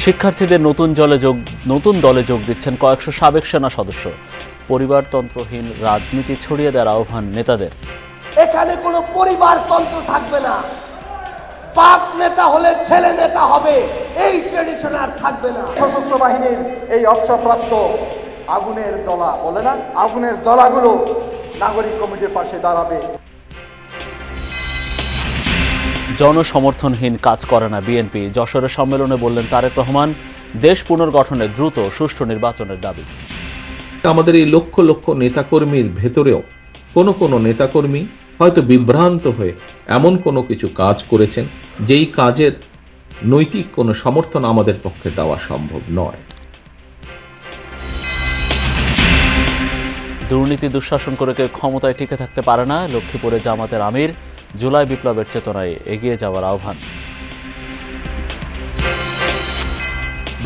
শিক্ষার্থীদের নতুন দলে যোগ দিচ্ছেন কয়েকশো সাবেক সেনা সদস্য। পরিবারতন্ত্রহীন রাজনীতি ছড়িয়ে দেওয়ার আহ্বান নেতাদের। এখানে কোনো পরিবারতন্ত্র থাকবে না, বাপ নেতা হলে ছেলে নেতা হবে, এই ট্রেডিশন আর থাকবে না। সশস্ত্র বাহিনীর এই অবসরপ্রাপ্ত আগুনের দলা বলে না, আগুনের দলাগুলো নাগরিক কমিটির পাশে দাঁড়াবে। জনসমর্থনহীন কাজ করে না বিএনপি। যশোরের সম্মেলনে বললেন তারেক রহমান, দেশ পুনর্গঠনে দ্রুত সুষ্ঠু নির্বাচনের দাবি। আমাদের এই লক্ষ লক্ষ নেতাকর্মীর ভেতরেও কোনো নেতাকর্মী হয়তো বিভ্রান্ত হয়ে এমন কোনো কিছু কাজ করেছেন যেই কাজের নৈতিক কোনো সমর্থন আমাদের পক্ষে দেওয়া সম্ভব নয়। দুর্নীতি দুঃশাসন করে কেউ ক্ষমতায় টিকে থাকতে পারে না। লক্ষ্মীপুরে জামাতের আমির, জুলাই বিপ্লবের চেতনায় এগিয়ে যাওয়ার আহ্বান।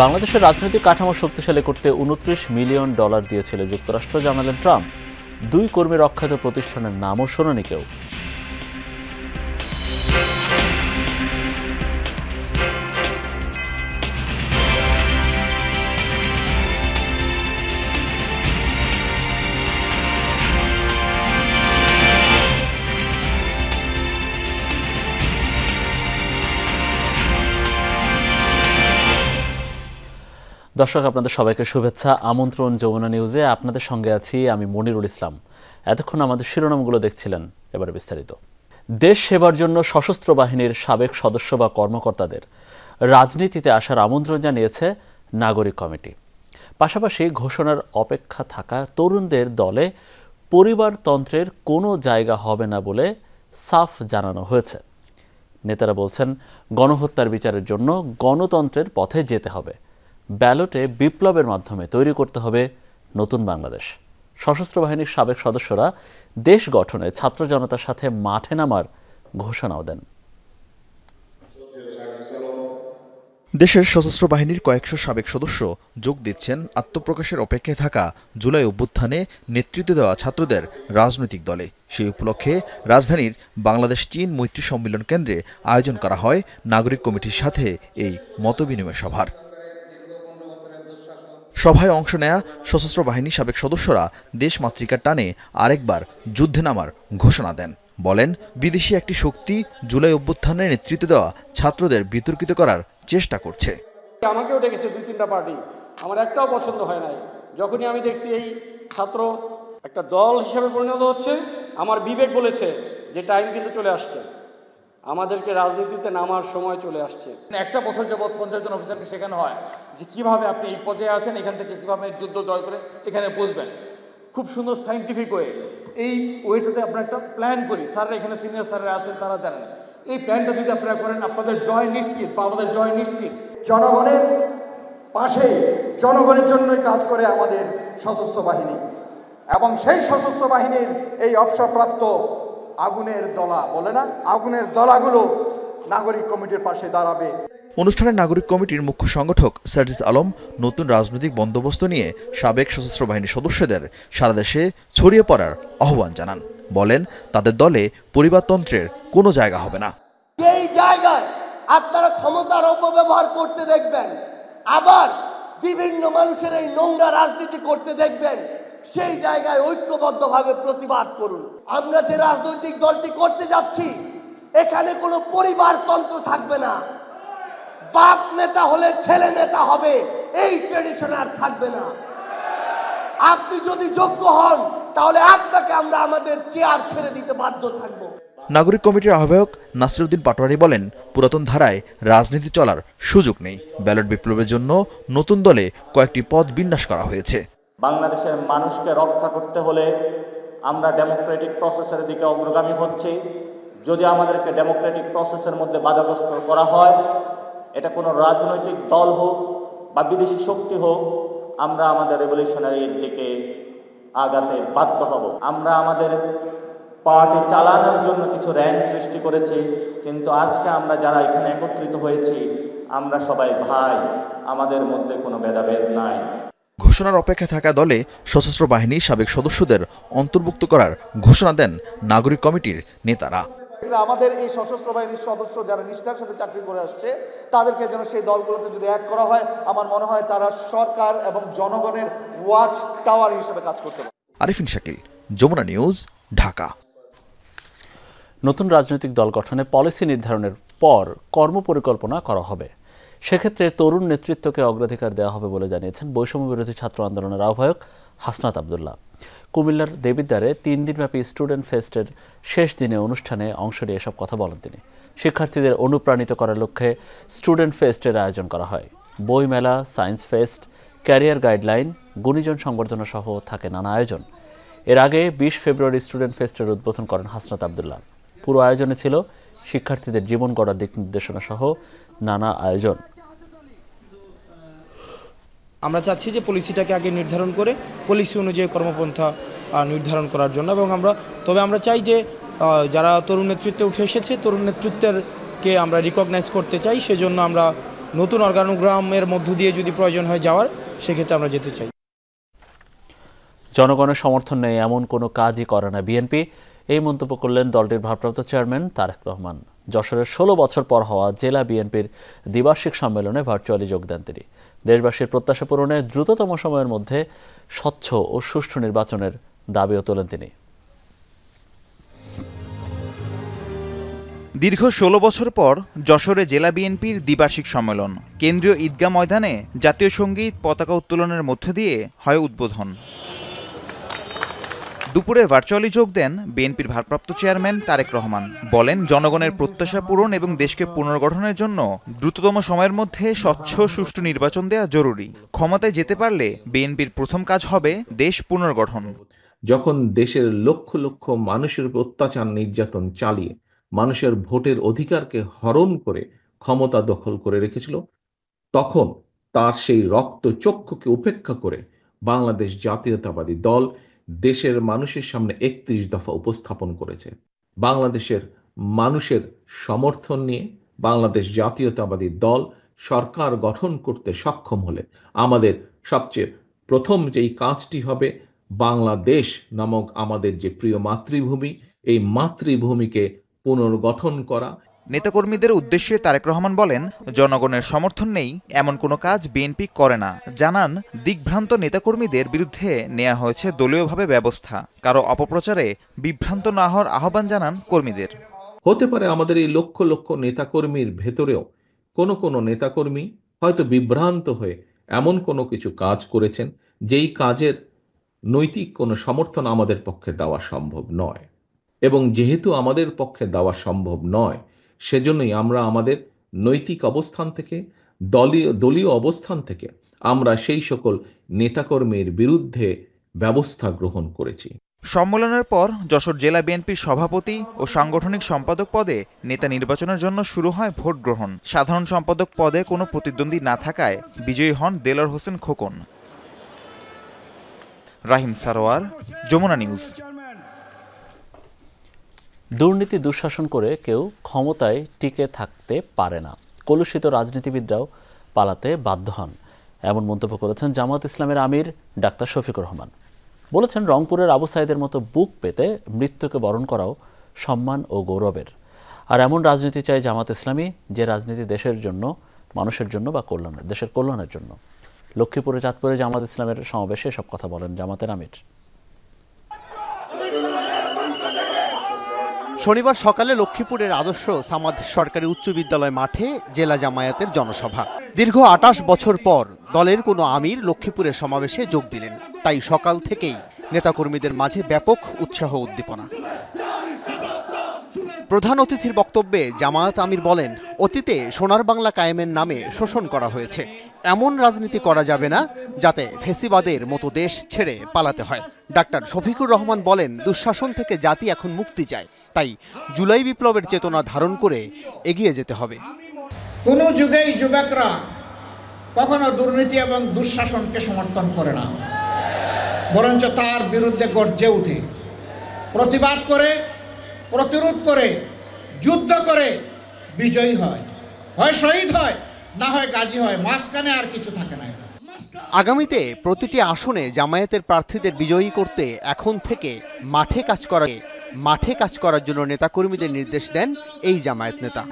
বাংলাদেশের রাজনৈতিক কাঠামো শক্তিশালী করতে $29 মিলিয়ন দিয়েছিল যুক্তরাষ্ট্র, জানালেন ট্রাম্প। 2 কর্মীর অখ্যাত প্রতিষ্ঠানের নামও শোনেনি কেউ। দর্শক, আপনাদের সবাইকে শুভেচ্ছা। আমন্ত্রণ যমুনা নিউজে। আপনাদের সঙ্গে আছি আমি মনিরুল ইসলাম। এতক্ষণ আমাদের শিরোনামগুলো দেখছিলেন, এবারে বিস্তারিত। দেশ সেবার জন্য সশস্ত্র বাহিনীর সাবেক সদস্য বা কর্মকর্তাদের রাজনীতিতে আসার আমন্ত্রণ জানিয়েছে নাগরিক কমিটি। পাশাপাশি ঘোষণার অপেক্ষা থাকা তরুণদের দলে পরিবারতন্ত্রের কোনো জায়গা হবে না বলে সাফ জানানো হয়েছে। নেতারা বলছেন, গণহত্যার বিচারের জন্য গণতন্ত্রের পথে যেতে হবে। ব্যালটে বিপ্লবের মাধ্যমে তৈরি করতে হবে নতুন বাংলাদেশ। সশস্ত্র বাহিনীর সাবেক সদস্যরা দেশ গঠনে ছাত্র জনতার সাথে মাঠে নামার ঘোষণাও দেন। দেশের সশস্ত্র বাহিনীর কয়েকশো সাবেক সদস্য যোগ দিচ্ছেন আত্মপ্রকাশের অপেক্ষায় থাকা জুলাই অভ্যুত্থানে নেতৃত্ব দেওয়া ছাত্রদের রাজনৈতিক দলে। সেই উপলক্ষে রাজধানীর বাংলাদেশ চীন মৈত্রী সম্মেলন কেন্দ্রে আয়োজন করা হয় নাগরিক কমিটির সাথে এই মতবিনিময় সভার। সভায় অংশ নেয়া সশস্ত্র বাহিনীর সাবেক সদস্যরা দেশমাতৃকার টানে আরেকবার যুদ্ধে নামার ঘোষণা দেন। বলেন, বিদেশি একটি শক্তি জুলাই অভ্যুত্থানের নেতৃত্ব দেওয়া ছাত্রদের বিতর্কিত করার চেষ্টা করছে। আমাকেও ডেকেছে 2-3টা পার্টি, আমার একটাও পছন্দ হয় নাই। যখনই আমি দেখছি এই ছাত্র একটা দল হিসেবে পরিণত হচ্ছে, আমার বিবেক বলেছে যে টাইম কিন্তু চলে আসছে, আমাদেরকে রাজনীতিতে নামার সময় চলে আসছে। একটা বছর যাবৎ 50 জন অফিসারকে শেখানো হয় যে কিভাবে আপনি এই পর্যায়ে আছেন, এখান থেকে কিভাবে যুদ্ধ জয় করে এখানে বসবেন। খুব সুন্দর সাইন্টিফিক ওয়ে, এই ওয়েটাতে আমরা একটা প্ল্যান করি। স্যাররা এখানে সিনিয়র স্যাররা আছেন, তারা জানেন এই প্ল্যানটা যদি আপনারা করেন আপনাদের জয় নিশ্চিত বা আমাদের জয় নিশ্চিত। জনগণের পাশে, জনগণের জন্যই কাজ করে আমাদের সশস্ত্র বাহিনী, এবং সেই সশস্ত্র বাহিনীর এই অবসরপ্রাপ্ত আগুনের দলা বলে না, আগুনের দলাগুলো নাগরিক কমিটির পাশে দাঁড়াবে। অনুষ্ঠানে নাগরিক কমিটির মুখ্য সংগঠক সার্জিস আলম নতুন রাজনৈতিক বন্দোবস্ত নিয়ে সাবেক সশস্ত্র বাহিনীর সদস্যদের সারা দেশে ছড়িয়ে পড়ার আহ্বান জানান। বলেন, তাদের দলে পরিবারতন্ত্রের কোনো জায়গা হবে না। এই জায়গায় আপনারা ক্ষমতার অপব্যবহার করতে দেখবেন, আবার বিভিন্ন মানুষের এই নোংরা রাজনীতি করতে দেখবেন, সেই জায়গায় ঐক্যবদ্ধভাবে প্রতিবাদ করুন। আমরা যে রাজনৈতিক দলটি করতে যাচ্ছি, এখানে কোনো পরিবারতন্ত্র থাকবে না, বাপ নেতা হলে ছেলে নেতা হবে, এই ট্রেডিশন আর থাকবে না। আপনি যদি যোগ্য হন তাহলে আপনাকে আমরা আমাদের চেয়ার ছেড়ে দিতে বাধ্য থাকব। নাগরিক কমিটির আহ্বায়ক নাসিরউদ্দিন পাটোয়ারি বলেন, পুরাতন ধারায় রাজনীতি চলার সুযোগ নেই। ব্যালট বিপ্লবের জন্য নতুন দলে কয়েকটি পদ বিন্যাস করা হয়েছে। বাংলাদেশের মানুষকে রক্ষা করতে হলে আমরা ডেমোক্রেটিক প্রসেসের দিকে অগ্রগামী হচ্ছি। যদি আমাদেরকে ডেমোক্রেটিক প্রসেসের মধ্যে বাধাগ্রস্ত করা হয়, এটা কোনো রাজনৈতিক দল হোক বা বিদেশি শক্তি হোক, আমরা আমাদের রেভলিউশনারির দিকে আগাতে বাধ্য হব। আমরা আমাদের পার্টি চালানোর জন্য কিছু র্যাঙ্ক সৃষ্টি করেছি, কিন্তু আজকে আমরা যারা এখানে একত্রিত হয়েছি, আমরা সবাই ভাই, আমাদের মধ্যে কোনো ভেদাভেদ নাই। ঘোষণার অপেক্ষায় থাকা দলে সশস্ত্র বাহিনীর সাবেক সদস্যদের অন্তর্ভুক্ত করার ঘোষণা দেন নাগরিক কমিটির নেতারা। আমাদের এই সশস্ত্র বাহিনীর সদস্য যারা নিষ্ঠার সাথে চাকরি করে আসছে তাদেরকে যেন সেই দলগুলোতে যদি অ্যাড করা হয়, আমার মনে হয় তারা সরকার এবং জনগণের ওয়াচ টাওয়ার হিসেবে কাজ করতে পারে। আরিফিন শাকিল, যমুনা নিউজ, ঢাকা। নতুন রাজনৈতিক দল গঠনে পলিসি নির্ধারণের পর কর্মপরিকল্পনা করা হবে। সেক্ষেত্রে তরুণ নেতৃত্বকে অগ্রাধিকার দেওয়া হবে বলে জানিয়েছেন বৈষম্য বিরোধী ছাত্র আন্দোলনের আহ্বায়ক হাসনাত আবদুল্লাহ। কুমিল্লার দেবিদ্বারে 3 দিনব্যাপী স্টুডেন্ট ফেস্টের শেষ দিনে অনুষ্ঠানে অংশ নিয়ে এসব কথা বলেন তিনি। শিক্ষার্থীদের অনুপ্রাণিত করার লক্ষ্যে স্টুডেন্ট ফেস্টের আয়োজন করা হয়। বই মেলা, সায়েন্স ফেস্ট, ক্যারিয়ার গাইডলাইন, গুণীজন সংবর্ধনা সহ থাকে নানা আয়োজন। এর আগে 20 ফেব্রুয়ারি স্টুডেন্ট ফেস্টের উদ্বোধন করেন হাসনাত আবদুল্লাহ। পুরো আয়োজনে ছিল শিক্ষার্থীদের জীবন গড়ার দিক নির্দেশনা সহ নানা আয়োজন। আমরা চাচ্ছি যে পলিসিটাকে আগে নির্ধারণ করে পলিসি অনুযায়ী কর্মপন্থা নির্ধারণ করার জন্য, এবং আমরা চাই যে যারা তরুণ নেতৃত্বে উঠে এসেছে তরুণ নেতৃত্বেরকে আমরা রিকগনাইজ করতে চাই। সেজন্য আমরা নতুন অর্গানোগ্রামের মধ্য দিয়ে যদি প্রয়োজন হয় যাওয়ার, সেক্ষেত্রে আমরা যেতে চাই। জনগণের সমর্থন নেই এমন কোনো কাজই করে না বিএনপি, এই মন্তব্য করলেন দলটির ভারপ্রাপ্ত চেয়ারম্যান তারেক রহমান। যশোরের 16 বছর পর হওয়া জেলা বিএনপির দ্বিবার্ষিক সম্মেলনে ভার্চুয়ালি যোগ দেন তিনি। দেশবাসীর প্রত্যাশা পূরণে দ্রুততম সময়ের মধ্যে স্বচ্ছ ও সুষ্ঠু নির্বাচনের দাবিও তোলেন তিনি। দীর্ঘ 16 বছর পর যশোরে জেলা বিএনপির দ্বিবার্ষিক সম্মেলন। কেন্দ্রীয় ঈদগাহ ময়দানে জাতীয় সঙ্গীত, পতাকা উত্তোলনের মধ্য দিয়ে হয় উদ্বোধন। দুপুরে ভার্চুয়ালি যোগ দেন বিএনপির ভারপ্রাপ্ত চেয়ারম্যান তারেক রহমান। বলেন, জনগণের প্রত্যাশা পূরণ এবং দেশকে পুনর্গঠনের জন্য দ্রুততম সময়ের মধ্যে স্বচ্ছ সুষ্ঠু নির্বাচন দেওয়া জরুরি। ক্ষমতায় যেতে পারলে বিএনপির প্রথম কাজ হবে দেশ পুনর্গঠন। যখন দেশের লক্ষ লক্ষ মানুষের উপর অত্যাচার নির্যাতন চালিয়ে মানুষের ভোটের অধিকারকে হরণ করে ক্ষমতা দখল করে রেখেছিল, তখন তার সেই রক্তচক্ষুকে উপেক্ষা করে বাংলাদেশ জাতীয়তাবাদী দল দেশের মানুষের সামনে 31 দফা উপস্থাপন করেছে। বাংলাদেশের মানুষের সমর্থন নিয়ে বাংলাদেশ জাতীয়তাবাদী দল সরকার গঠন করতে সক্ষম হলে আমাদের সবচেয়ে প্রথম যেই কাজটি হবে, বাংলাদেশ নামক আমাদের যে প্রিয় মাতৃভূমি, এই মাতৃভূমিকে পুনর্গঠন করা। নেতাকর্মীদের উদ্দেশ্যে তারেক রহমান বলেন, জনগণের সমর্থন নেই এমন কোনো কাজ বিএনপি করে না। জানান, দিকভ্রান্ত নেতাকর্মীদের বিরুদ্ধে নেওয়া হয়েছে দলীয়ভাবে ব্যবস্থা। কারো অপপ্রচারে বিভ্রান্ত না হওয়ার আহ্বান জানান কর্মীদের। হতে পারে আমাদের এই লক্ষ লক্ষ নেতাকর্মীর ভেতরেও কোনো নেতাকর্মী হয়তো বিভ্রান্ত হয়ে এমন কোনো কিছু কাজ করেছেন যেই কাজের নৈতিক কোনো সমর্থন আমাদের পক্ষে দেওয়া সম্ভব নয়। এবং যেহেতু আমাদের পক্ষে দেওয়া সম্ভব নয়, সেজন্যই আমরা আমাদের নৈতিক অবস্থান থেকে, দলীয় অবস্থান থেকে আমরা সেই সকল নেতাকর্মীর বিরুদ্ধে ব্যবস্থা গ্রহণ করেছি। সম্মেলনের পর যশোর জেলা বিএনপির সভাপতি ও সাংগঠনিক সম্পাদক পদে নেতা নির্বাচনের জন্য শুরু হয় ভোট গ্রহণ। সাধারণ সম্পাদক পদে কোনো প্রতিদ্বন্দ্বী না থাকায় বিজয়ী হন দেলোয়ার হোসেন খোকন। রাহিম সারোয়ার, যমুনা নিউজ। দুর্নীতি দুঃশাসন করে কেউ ক্ষমতায় টিকে থাকতে পারে না, কলুষিত রাজনীতিবিদরাও পালাতে বাধ্য হন, এমন মন্তব্য করেছেন জামায়াত ইসলামের আমির ডাক্তার শফিকুর রহমান। বলেছেন, রংপুরের আবু সাইদের মতো বুক পেতে মৃত্যুকে বরণ করাও সম্মান ও গৌরবের। আর এমন রাজনীতি চাই জামায়াত ইসলামী, যে রাজনীতি দেশের জন্য, মানুষের জন্য বা দেশের কল্যাণের জন্য। লক্ষ্মীপুরে চাঁদপুরে জামায়াত ইসলামের সমাবেশে সব কথা বলেন জামাতের আমির। শনিবার সকালে লক্ষ্মীপুরের আদর্শ সামাদ সরকারি উচ্চ বিদ্যালয় মাঠে জেলা জামায়াতের জনসভা। দীর্ঘ 28 বছর পর দলের কোনো আমির লক্ষ্মীপুরের সমাবেশে যোগ দিলেন, তাই সকাল থেকেই নেতাকর্মীদের মাঝে ব্যাপক উৎসাহ উদ্দীপনা। প্রধান অতিথির বক্তব্যে জামায়াত আমির বলেন, অতীতে সোনার বাংলা কায়েমের নামে শোষণ করা হয়েছে। এমন রাজনীতি করা যাবে না যাতে ফেসিবাদের মতো দেশ ছেড়ে পালাতে হয়। ডাক্তার শফিকুর রহমান বলেন, দুঃশাসন থেকে জাতি এখন মুক্তি চায়, তাই জুলাই বিপ্লবের চেতনা ধারণ করে এগিয়ে যেতে হবে। কোনো যুগেই যুবকরা কখনো দুর্নীতি এবং দুঃশাসনকে সমর্থন করে না, বরঞ্চ তার বিরুদ্ধে গর্জে উঠে, প্রতিবাদ করে, প্রতিরোধ করে, যুদ্ধ করে বিজয়ী হয়, হয় শহীদ হয়, না হয় গাজী হয়, মাঝখানে আর কিছু থাকে না। আগামীতে প্রতিটি আসনে জামায়াতের প্রার্থীদের বিজয়ী করতে এখন থেকে মাঠে কাজ করাকে মাঠে কাজ করার জন্য নেতাকর্মীদের নির্দেশ দেন এই জামায়াত নেতা।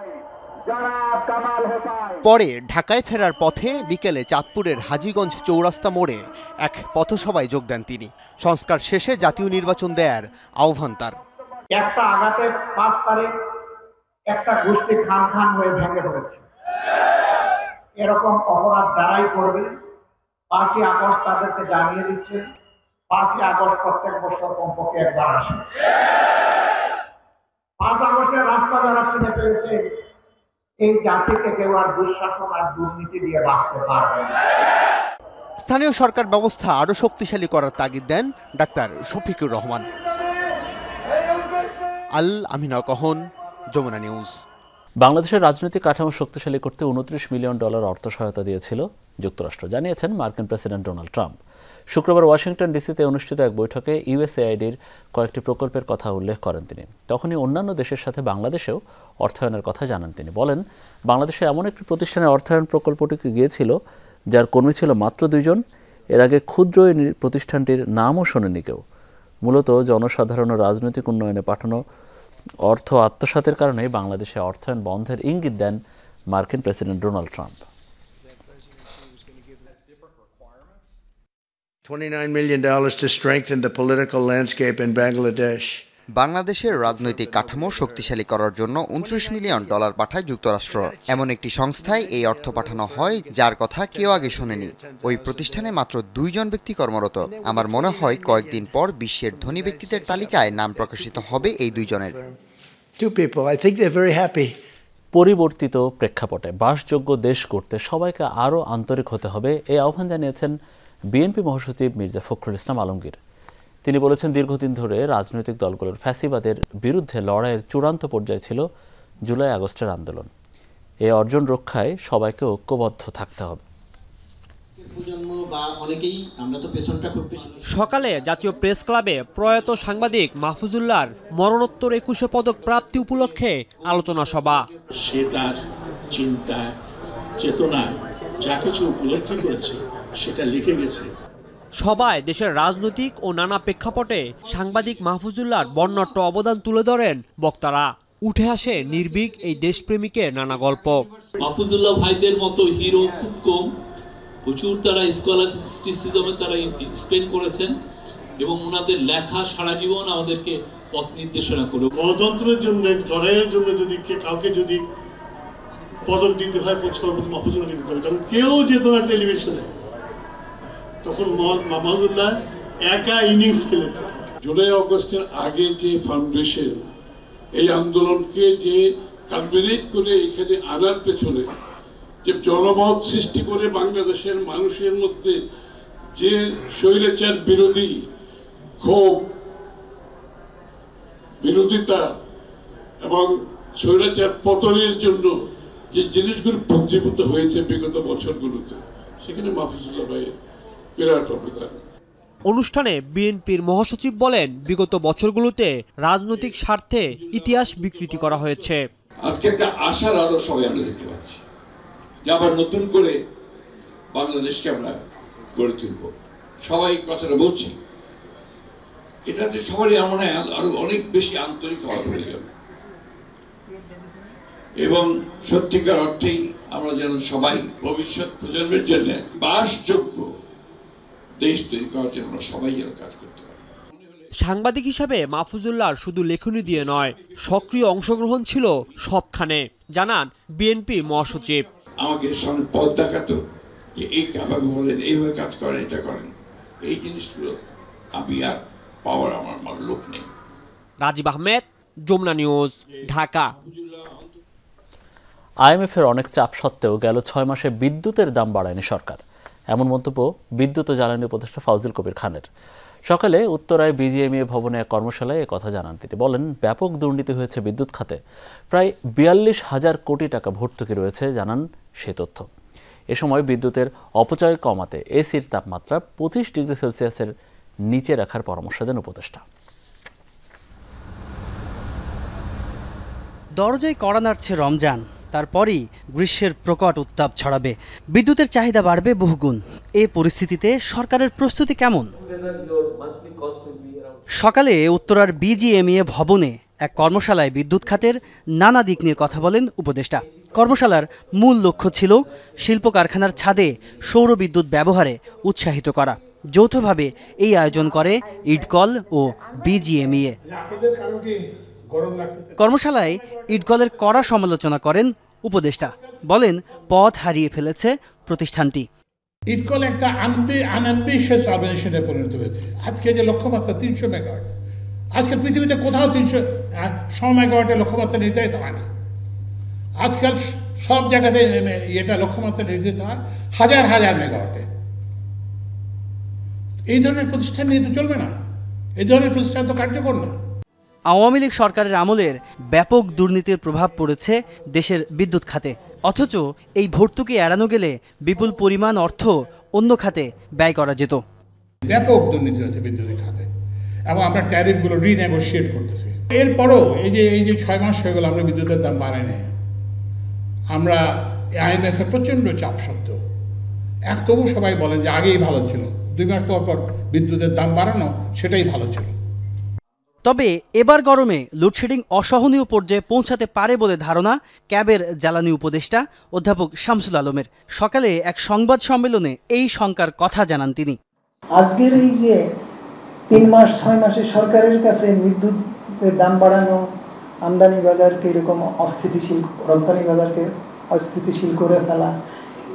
পরে ঢাকায় ফেরার পথে বিকেলে চাঁদপুরের হাজীগঞ্জ চৌরাস্তা মোড়ে এক পথসভায় যোগ দেন তিনি। সংস্কার শেষে জাতীয় নির্বাচন দেয়ার আহ্বান তার। একটা আঘাতে 5 তারিখ একটা গোষ্ঠী খান খান হয়ে ভেঙে পড়েছে। এরকম অপরাধ যারাই করবে 5ই আগস্ট তাদেরকে জানিয়ে দিচ্ছে 5ই আগস্ট প্রত্যেক বছর কমপক্ষে একবার আসে। 5 আগস্টের রাস্তা যারা চিনে ফেলেছে এই জাতিকে কেউ আর দুঃশাসন আর দুর্নীতি দিয়ে বাঁচতে পারবে না। স্থানীয় সরকার ব্যবস্থা আরও শক্তিশালী করার তাগিদ দেন ডাক্তার শফিকুর রহমান। আল আমিনা কহন, যমুনা নিউজ। বাংলাদেশের রাজনৈতিক কাঠামো শক্তিশালী করতে $29 মিলিয়ন অর্থ সহায়তা দিয়েছিল যুক্তরাষ্ট্র, জানিয়েছেন মার্কিন প্রেসিডেন্ট ডোনাল্ড ট্রাম্প। শুক্রবার ওয়াশিংটন ডিসিতে অনুষ্ঠিত এক বৈঠকে ইউএসএআইডির কয়েকটি প্রকল্পের কথা উল্লেখ করেন তিনি। তখনই অন্যান্য দেশের সাথে বাংলাদেশেও অর্থায়নের কথা জানান তিনি। বলেন, বাংলাদেশে এমন একটি প্রতিষ্ঠানের অর্থায়ন প্রকল্পটিকে গিয়েছিল যার কর্মী ছিল মাত্র 2 জন। এর আগে ক্ষুদ্র এই প্রতিষ্ঠানটির নামও শোনেনি কেউ। মূলত জনসাধারণ ও রাজনৈতিক উন্নয়নে পাঠানো অর্থ আত্মসাতের কারণে বাংলাদেশে অর্থায়ন বন্ধের ইঙ্গিত দেন মার্কিন president Donald Trump. $29 million to strengthen the political landscape in Bangladesh. বাংলাদেশের রাজনৈতিক কাঠামো শক্তিশালী করার জন্য $29 মিলিয়ন পাঠায় যুক্তরাষ্ট্র। এমন একটি সংস্থায় এই অর্থ পাঠানো হয় যার কথা কেউ আগে শোনেনি। ওই প্রতিষ্ঠানে মাত্র 2 জন ব্যক্তি কর্মরত। আমার মনে হয় কয়েকদিন পর বিশ্বের ধনী ব্যক্তিদের তালিকায় নাম প্রকাশিত হবে এই 2 জনের। পরিবর্তিত প্রেক্ষাপটে বাসযোগ্য দেশ করতে সবাইকে আরও আন্তরিক হতে হবে, এই আহ্বান জানিয়েছেন বিএনপি মহাসচিব মির্জা ফখরুল ইসলাম আলমগীর। তিনি বলেছেন, দীর্ঘদিন ধরে রাজনৈতিক দলগুলোর ফ্যাসিবাদের বিরুদ্ধে লড়াইয়ের চূড়ান্ত পর্যায়ে ছিল জুলাই আগস্টের আন্দোলন। এই অর্জন রক্ষায় সবাইকে ঐক্যবদ্ধ থাকতে হবে। সকালে জাতীয় প্রেস ক্লাবে প্রয়াত সাংবাদিক মাহফুজুল্লাহর মরণোত্তর 21শে পদক প্রাপ্তি উপলক্ষে আলোচনা সভা। সে তার চিন্তা চেতনা যা কিছু উপলব্ধি করেছে সেটা লিখে গেছে। সবাই দেশের রাজনৈতিক ও নানা প্রেক্ষাপটে সাংবাদিক মাহফুজুল্লাহর বর্ণাঢ্য অবদান তুলে ধরেন বক্তারা। উঠে আসে নির্ভীক এই দেশপ্রেমিকের নানা গল্প। মাহফুজুল্লাহ ভাইদের মতো হিরো খুব কম, প্রচুর তারা স্কলাস্টিসিজমে তারা স্পেন্ড করেছেন এবং ওনাদের লেখা সারা জীবন আমাদেরকে পথ নির্দেশনা করে। গণতন্ত্রের জন্য লড়াইয়ের জন্য যদি কাউকে যদি পদক দিতে হয় মাহফুজুল্লাহ দিতে হয়, কারণ কেউ যেত না টেলিভিশনে। তখন মাহফুজুল্লাহ একা ইনিংস খেলেছে। জুলাই আগস্টের আগে যে ফাউন্ডেশন এই আন্দোলনকে যে কনভেনেট করে এখানে আনার পেছনে যে জনমত সৃষ্টি করে বাংলাদেশের মানুষের মধ্যে যে স্বৈরাচার বিরোধী ক্ষোভ, বিরোধিতা এবং স্বৈরাচার পতনের জন্য যে জিনিসগুলো পুঞ্জীভূত হয়েছে বিগত বছরগুলোতে, সেখানে মাহফুজুল্লাহ ভাইয়ের বিরাট অবদান। অনুষ্ঠানে বিএনপির মহাসচিব বলেন, বিগত বছরগুলোতে রাজনৈতিক স্বার্থে ইতিহাস বিকৃতি করা হয়েছে। আজকে একটা আশার আলো সবাই আমরা দেখতে পাচ্ছি যে আবার নতুন করে বাংলাদেশকে আমরা গড়ে তুলব। সবাই কথাটা বলছি, এটাতে সবারই মনে হয় আরো অনেক বেশি আন্তরিক হওয়া প্রয়োজন এবং সত্যিকার অর্থেই আমরা যেন সবাই ভবিষ্যৎ প্রজন্মের জন্য বাসযোগ্য দেশ তৈরি করার জন্য আমরা সবাই যেন কাজ করতে পারি। সাংবাদিক হিসাবে মাহফুজুল্লাহর শুধু লেখনী দিয়ে নয়, সক্রিয় অংশগ্রহণ ছিল সবখানে, জানান বিএনপি মহাসচিব। আমাকে সামনে পথ দেখাতো যে এই কাভাবে বলেন, এইভাবে কাজ করেন, এটা করেন, এই জিনিসগুলো আমি আর পাওয়ার আমার লোক নেই। রাজীব আহমেদ, যমুনা নিউজ, ঢাকা। আইএমএফের অনেক চাপ সত্ত্বেও গেল 6 মাসে বিদ্যুতের দাম বাড়ায়নি সরকার, এমন মন্তব্য বিদ্যুৎ ও জ্বালানি উপদেষ্টা ফাউজিল কবির খানের। সকালে উত্তরায় বিজিএমইএ ভবনে এক কর্মশালায় কথা জানান তিনি। বলেন, ব্যাপক দুর্নীতি হয়েছে বিদ্যুৎ খাতে, প্রায় 42,000 কোটি টাকা ভর্তুকি রয়েছে, জানান সে তথ্য। এ সময় বিদ্যুতের অপচয় কমাতে এসির তাপমাত্রা 25 ডিগ্রি সেলসিয়াসের নিচে রাখার পরামর্শ দেন উপদেষ্টা। দরজায় কড়া নাড়ছে রমজান, তারপরই গ্রীষ্মের প্রকট উত্তাপ ছড়াবে, বিদ্যুতের চাহিদা বাড়বে বহুগুণ। এ পরিস্থিতিতে সরকারের প্রস্তুতি কেমন? সকালে উত্তরার বিজিএমইএ ভবনে এক কর্মশালায় বিদ্যুৎ খাতের নানা দিক নিয়ে কথা বলেন উপদেষ্টা। কর্মশালার মূল লক্ষ্য ছিল শিল্প কারখানার ছাদে সৌর বিদ্যুৎ ব্যবহারে উৎসাহিত করা। যৌথভাবে এই আয়োজন করে ইডকল ও বিজিএমইএ। কর্মশালায় ইডকলের কড়া সমালোচনা করেন উপদেষ্টা, বলেন পথ হারিয়ে ফেলেছে প্রতিষ্ঠানটি। ইডকল একটা আনঅ্যাম্বিশিয়াস অর্গানাইজেশনে পরিণত হয়েছে। আজকে যে লক্ষ্যমাত্রা 300 মেগাওয়াট, আজকাল পৃথিবীতে কোথাও 100 মেগাওয়াটের লক্ষ্যমাত্রা নির্ধারিত হয় না। আজকাল সব জায়গাতে এটা লক্ষ্যমাত্রা নির্ধারিত হয় হাজার হাজার মেগাওয়াটে। এই ধরনের প্রতিষ্ঠান নিয়ে তো চলবে না, এই ধরনের প্রতিষ্ঠান তো কার্যকর না। আওয়ামী লীগ সরকারের আমলের ব্যাপক দুর্নীতির প্রভাব পড়েছে দেশের বিদ্যুৎ খাতে, অথচ এই ভর্তুকি এড়ানো গেলে বিপুল পরিমাণ অর্থ অন্য খাতে ব্যয় করা যেত। ব্যাপক দুর্নীতি হয়েছে বিদ্যুৎ খাতে এবং আমরা ট্যারিফগুলো রিনেগোশিয়েট করতেছি। এরপরও এই যে 6 মাস হয়ে গেল আমরা বিদ্যুতের দাম বাড়াই নাই। আমরা IMF এর প্রচণ্ড চাপ সত্ত্বেও তবু সবাই বলেন যে আগেই ভালো ছিল, 2 মাস পর পর বিদ্যুতের দাম বাড়ানো সেটাই ভালো ছিল। তবে এবার গরমে লোডশেডিং অসহনীয় পর্যায়ে পৌঁছাতে পারে বলে ধারণা ক্যাবের জ্বালানি উপদেষ্টা অধ্যাপক শামসুল আলমের। সকালে এক সংবাদ সম্মেলনে এই শঙ্কার কথা জানান তিনি। আজকের এই যে 3 মাস 6 মাসে সরকারের কাছে বিদ্যুতের দাম বাড়ানো, আমদানি বাজারকে এরকম অস্থিতিশীল, রপ্তানি বাজারকে অস্থিতিশীল করে ফেলা,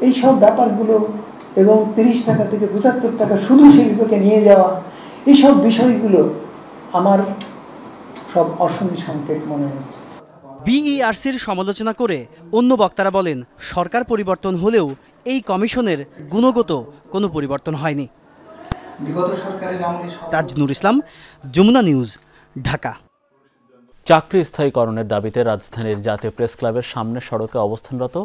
এই সব ব্যাপারগুলো এবং 30 টাকা থেকে 75 টাকা শুধু শিল্পকে নিয়ে যাওয়া, এই সব বিষয়গুলো আমার সব অশনি সংকেত মনে হচ্ছে। বিইআরসির সমালোচনা করে অন্য বক্তারা বলেন, সরকার পরিবর্তন হলেও এই কমিশনের গুণগত কোনো পরিবর্তন হয়নি। তাজনুর ইসলাম, যমুনা নিউজ, ঢাকা। চাকরি স্থায়ীকরণের দাবিতে রাজধানীর জাতীয় প্রেস ক্লাবের সামনে সড়কে অবস্থানরত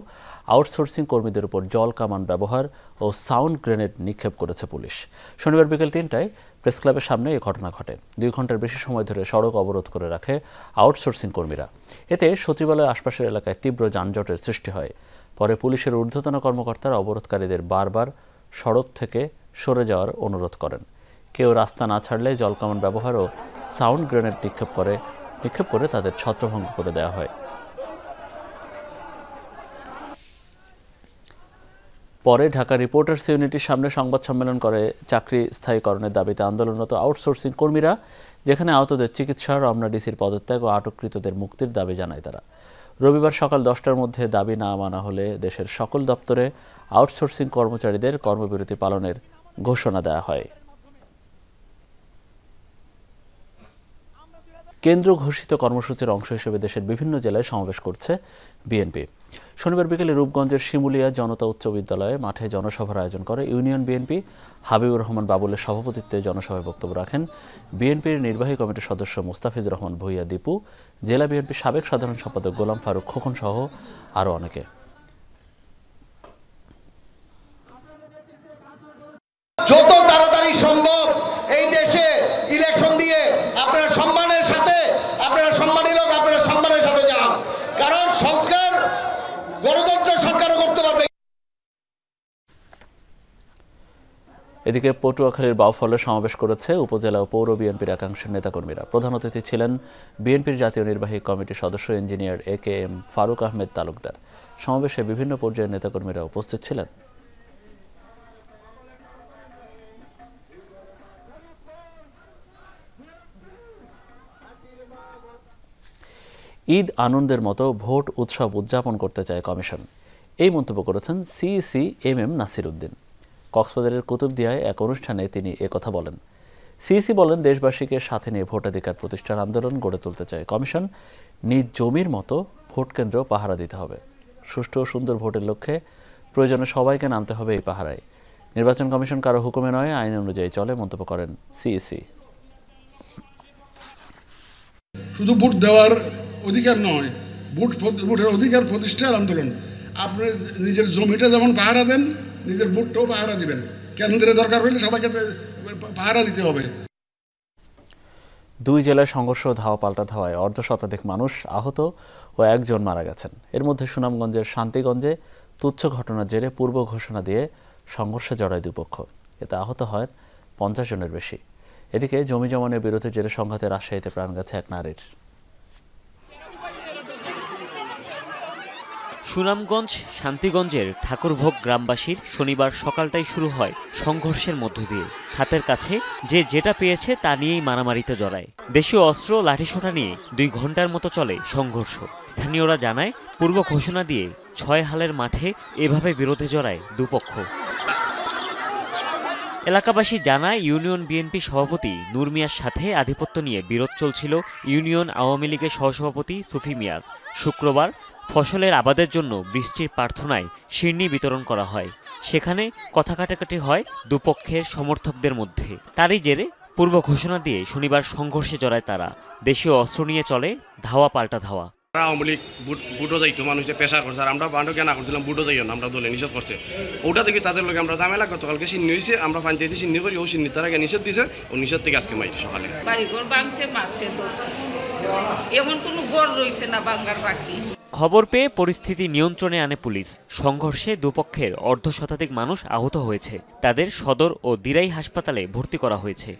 আউটসোর্সিং কর্মীদের উপর জল কামান ব্যবহার ও সাউন্ড গ্রেনেড নিক্ষেপ করেছে পুলিশ। শনিবার বিকেল 3টায় প্রেস ক্লাবের সামনে এই ঘটনা ঘটে। 2 ঘন্টার বেশি সময় ধরে সড়ক অবরোধ করে রাখে আউটসোর্সিং কর্মীরা। এতে সচিবালয় আশপাশের এলাকায় তীব্র যানজটের সৃষ্টি হয়। পরে পুলিশের ঊর্ধ্বতন কর্মকর্তারা অবরোধকারীদের বারবার সড়ক থেকে সরে যাওয়ার অনুরোধ করেন। কেউ রাস্তা না ছাড়লে জলকামান ব্যবহার ও সাউন্ড গ্রেনেড নিক্ষেপ করে তাদের ছত্রভঙ্গ করে দেওয়া হয়। পরে ঢাকা রিপোর্টার্স ইউনিটির সামনে সংবাদ সম্মেলন করে চাকরি স্থায়ীকরণের দাবিতে আন্দোলনরত আউটসোর্সিং কর্মীরা, যেখানে আহতদের চিকিৎসা, রমনা ডিসির পদত্যাগ ও আটককৃতদের মুক্তির দাবি জানায় তারা। রবিবার সকাল 10টার মধ্যে দাবি না মানা হলে দেশের সকল দপ্তরে আউটসোর্সিং কর্মচারীদের কর্মবিরতি পালনের ঘোষণা দেওয়া হয়। কেন্দ্র ঘোষিত কর্মসূচির অংশ হিসেবে দেশের বিভিন্ন জেলায় সমাবেশ করছে বিএনপি। শনিবার বিকেলে রূপগঞ্জের শিমুলিয়া জনতা উচ্চ বিদ্যালয়ে মাঠে জনসভার আয়োজন করে ইউনিয়ন বিএনপি। হাবিবুর রহমান বাবুলের সভাপতিত্বে জনসভায় বক্তব্য রাখেন বিএনপির নির্বাহী কমিটির সদস্য মুস্তাফিজুর রহমান ভূঁইয়া দীপু, জেলা বিএনপির সাবেক সাধারণ সম্পাদক গোলাম ফারুক খোকন সহ আরও অনেকে। যত তাড়াতাড়ি সম্ভব এই দেশে ইলেকশন দিয়ে আপনারা সম্মানের সাথে, আপনারা সম্মানী লোক, আপনারা সম্মানের সাথে যান, কারণ সংস্কার গণতন্ত্র সরকারও করতে পারবে। এদিকে পটুয়াখালীর বাউফলে সমাবেশ করেছে উপজেলা ও পৌর বিএনপির একাংশের নেতাকর্মীরা। প্রধান অতিথি ছিলেন বিএনপির জাতীয় নির্বাহী কমিটির সদস্য ইঞ্জিনিয়ার AKM ফারুক আহমেদ তালুকদার। সমাবেশে বিভিন্ন পর্যায়ের নেতাকর্মীরা উপস্থিত ছিলেন। ঈদ আনন্দের মতো ভোট উৎসব উদযাপন করতে চায় কমিশন, এই মন্তব্য করেছেন সিইসি MM নাসির উদ্দিন। কক্সবাজারের কুতুবদিয়ায় এক অনুষ্ঠানে তিনি একথা বলেন। সিইসি বলেন, দেশবাসীকে সাথে নিয়ে ভোটাধিকার প্রতিষ্ঠার আন্দোলন গড়ে তুলতে চায় কমিশন। নিজ জমির মতো ভোট কেন্দ্র পাহারা দিতে হবে। সুষ্ঠু ও সুন্দর ভোটের লক্ষ্যে প্রয়োজনে সবাইকে নামতে হবে এই পাহারায়। নির্বাচন কমিশন কারো হুকুমে নয়, আইন অনুযায়ী চলে, মন্তব্য করেন সিইসি। শুধু ভোট দেওয়ার অধিকার নয়, ভোটের অধিকার প্রতিষ্ঠার আন্দোলন। আপনি নিজের জমিটা যেমন পাহারা দেন, নিজের ভোটটাও পাহারা দিবেন। কেন্দ্রে দরকার হলে সবাইকে পাহারা দিতে হবে। 2 জেলায় সংঘর্ষ ধাওয়া পাল্টা ধাওয়ায় অর্ধশতাধিক মানুষ আহত ও 1 জন মারা গেছেন। এর মধ্যে সুনামগঞ্জের শান্তিগঞ্জে তুচ্ছ ঘটনার জেরে পূর্ব ঘোষণা দিয়ে সংঘর্ষে জড়ায় দুপক্ষ। এতে আহত হয় 50 জনের বেশি। এদিকে জমি জমা নিয়ে বিরোধের জেরে সংঘাতে রাজশাহীতে প্রাণ গেছে এক নারীর। সুনামগঞ্জ শান্তিগঞ্জের ঠাকুরভোগ গ্রামবাসীর শনিবার সকালটাই শুরু হয় সংঘর্ষের মধ্য দিয়ে। হাতের কাছে যে যেটা পেয়েছে তা নিয়েই মারামারিতে জড়ায়। দেশীয় অস্ত্র লাঠিসোঁটা নিয়ে 2 ঘন্টার মতো চলে সংঘর্ষ। স্থানীয়রা জানায় পূর্ব ঘোষণা দিয়ে 6 হালের মাঠে এভাবে বিরোধে জড়ায় দুপক্ষ। এলাকাবাসী জানায় ইউনিয়ন বিএনপি সভাপতি নূর মিয়ার সাথে আধিপত্য নিয়ে বিরোধ চলছিল ইউনিয়ন আওয়ামী লীগের সহসভাপতি সুফি মিয়ার। শুক্রবার ফসলের আবাদের জন্য বৃষ্টির প্রার্থনায় শিরনি বিতরণ করা হয়। সেখানে কথা কাটাকাটি হয় দুপক্ষের সমর্থকদের মধ্যে। তারই জেরে পূর্ব ঘোষণা দিয়ে শনিবার সংঘর্ষে জড়ায় তারা। দেশীয় অস্ত্র নিয়ে চলে ধাওয়া পাল্টা ধাওয়া। আওয়ামী লীগ বুটো যাইতো মানুষকে পেশা করছে, আর আমরা বান্ড কেনা করছিলাম বুটো যাইও না, আমরা দলে নিষেধ করছে। ওটা থেকে তাদের লোক আমরা ঝামেলা গতকালকে সিন্নি হয়েছে, আমরা পঞ্চায়েতে সিন্নি করি, ও সিন্নি তার আগে নিষেধ দিছে, ও নিষেধ থেকে আজকে মাইছে সকালে বাড়িঘর ভাঙছে, মারছে, ধরছে। এমন কোনো গড় রয়েছে না বাঙ্গার বাকি। খবর পেয়ে পরিস্থিতি নিয়ন্ত্রণে আনে পুলিশ। সংঘর্ষে দুপক্ষের অর্ধশতাধিক মানুষ আহত হয়েছে। তাদের সদর ও দিরাই হাসপাতালে ভর্তি করা হয়েছে।